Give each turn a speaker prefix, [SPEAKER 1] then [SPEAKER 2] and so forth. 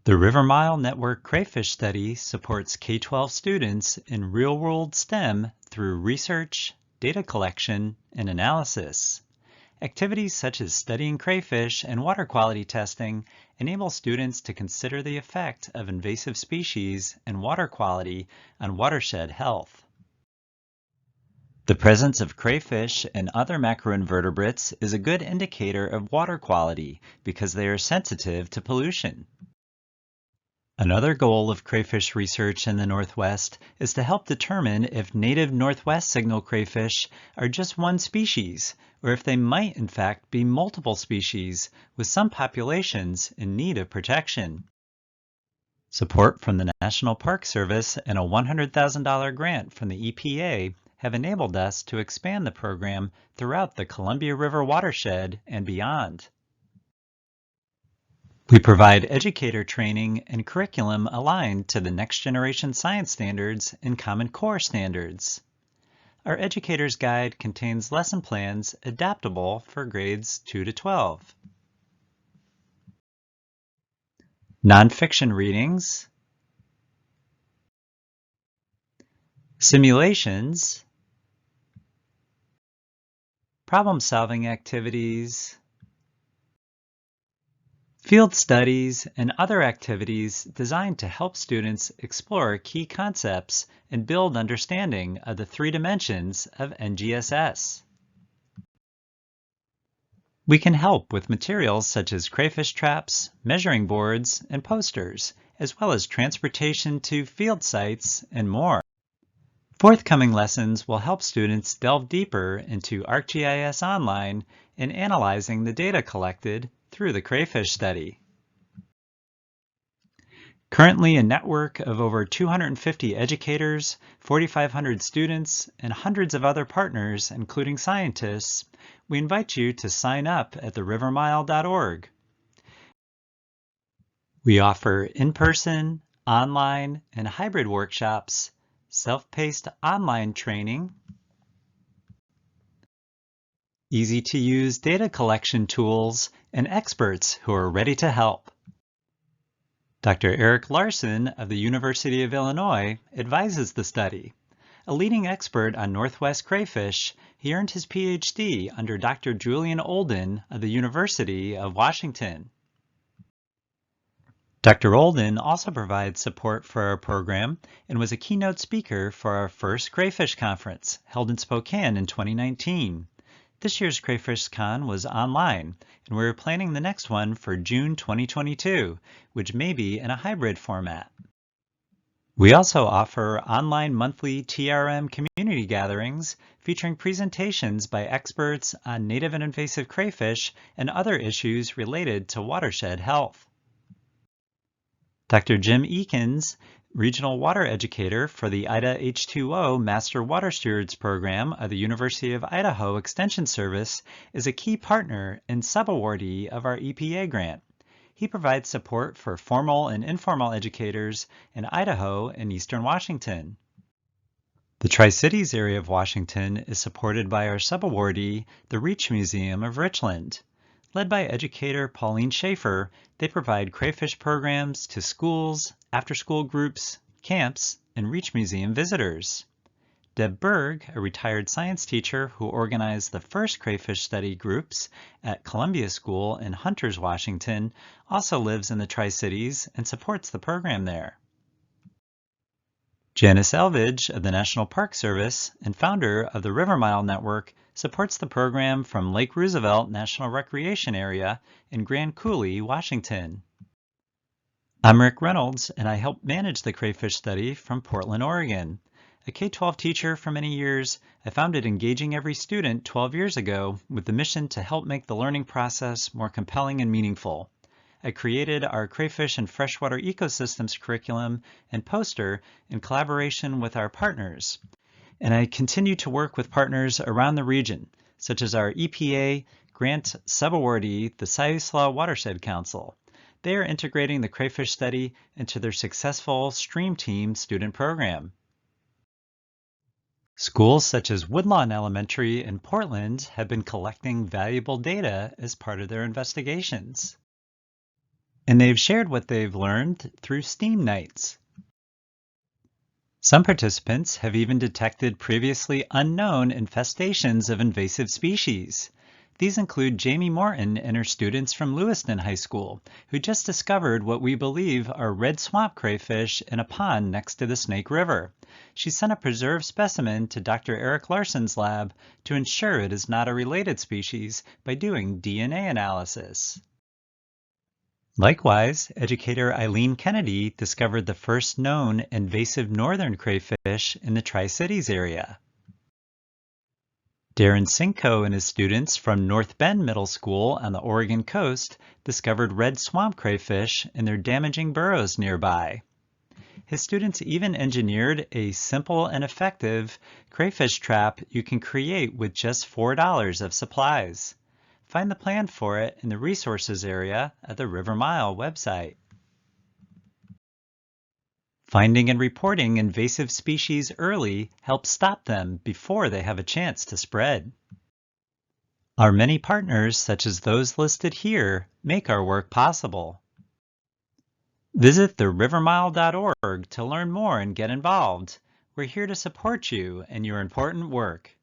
[SPEAKER 1] The River Mile Network Crayfish Study supports K-12 students in real-world STEM through research, data collection, and analysis. Activities such as studying crayfish and water quality testing enable students to consider the effect of invasive species and water quality on watershed health. The presence of crayfish and other macroinvertebrates is a good indicator of water quality because they are sensitive to pollution. Another goal of crayfish research in the Northwest is to help determine if native Northwest signal crayfish are just one species, or if they might in fact be multiple species, with some populations in need of protection. Support from the National Park Service and a $100,000 grant from the EPA have enabled us to expand the program throughout the Columbia River watershed and beyond. We provide educator training and curriculum aligned to the next generation science standards and Common Core standards. Our Educator's Guide contains lesson plans adaptable for grades 2 to 12. Nonfiction readings, simulations, problem-solving activities, field studies, and other activities designed to help students explore key concepts and build understanding of the 3 dimensions of NGSS. We can help with materials such as crayfish traps, measuring boards, and posters, as well as transportation to field sites and more. Forthcoming lessons will help students delve deeper into ArcGIS Online and analyzing the data collected through the crayfish study. Currently a network of over 250 educators, 4,500 students, and hundreds of other partners, including scientists, we invite you to sign up at therivermile.org. We offer in-person, online, and hybrid workshops, self-paced online training, easy-to-use data collection tools, and experts who are ready to help. Dr. Eric Larson of the University of Illinois advises the study. A leading expert on Northwest crayfish, he earned his PhD under Dr. Julian Olden of the University of Washington. Dr. Olden also provides support for our program and was a keynote speaker for our first Crayfish Conference held in Spokane in 2019. This year's Crayfish Con was online, and we're planning the next one for June 2022, which may be in a hybrid format. We also offer online monthly TRM community gatherings featuring presentations by experts on native and invasive crayfish and other issues related to watershed health. Dr. Jim Eakins, Regional Water Educator for the IDA H2O Master Water Stewards Program of the University of Idaho Extension Service, is a key partner and subawardee of our EPA grant. He provides support for formal and informal educators in Idaho and Eastern Washington. The Tri-Cities area of Washington is supported by our subawardee, the Reach Museum of Richland. Led by educator Pauline Schaefer, they provide crayfish programs to schools, after-school groups, camps, and Reach Museum visitors. Deb Berg, a retired science teacher who organized the first crayfish study groups at Columbia School in Hunters, Washington, also lives in the Tri-Cities and supports the program there. Janice Elvidge of the National Park Service and founder of the River Mile Network supports the program from Lake Roosevelt National Recreation Area in Grand Coulee, Washington. I'm Rick Reynolds, and I help manage the crayfish study from Portland, Oregon. A K-12 teacher for many years, I founded Engaging Every Student 12 years ago with the mission to help make the learning process more compelling and meaningful. I created our Crayfish and Freshwater Ecosystems curriculum and poster in collaboration with our partners. And I continue to work with partners around the region, such as our EPA grant subawardee, the Siuslaw Watershed Council. They are integrating the crayfish study into their successful Stream Team student program. Schools such as Woodlawn Elementary in Portland have been collecting valuable data as part of their investigations. and they've shared what they've learned through STEAM nights. Some participants have even detected previously unknown infestations of invasive species. These include Jamie Morton and her students from Lewiston High School, who just discovered what we believe are red swamp crayfish in a pond next to the Snake River. She sent a preserved specimen to Dr. Eric Larson's lab to ensure it is not a related species by doing DNA analysis. Likewise, educator Eileen Kennedy discovered the first known invasive northern crayfish in the Tri-Cities area. Darren Cinco and his students from North Bend Middle School on the Oregon coast discovered red swamp crayfish in their damaging burrows nearby. His students even engineered a simple and effective crayfish trap you can create with just $4 of supplies. Find the plan for it in the resources area at the River Mile website. Finding and reporting invasive species early helps stop them before they have a chance to spread. Our many partners, such as those listed here, make our work possible. Visit therivermile.org to learn more and get involved. We're here to support you in your important work.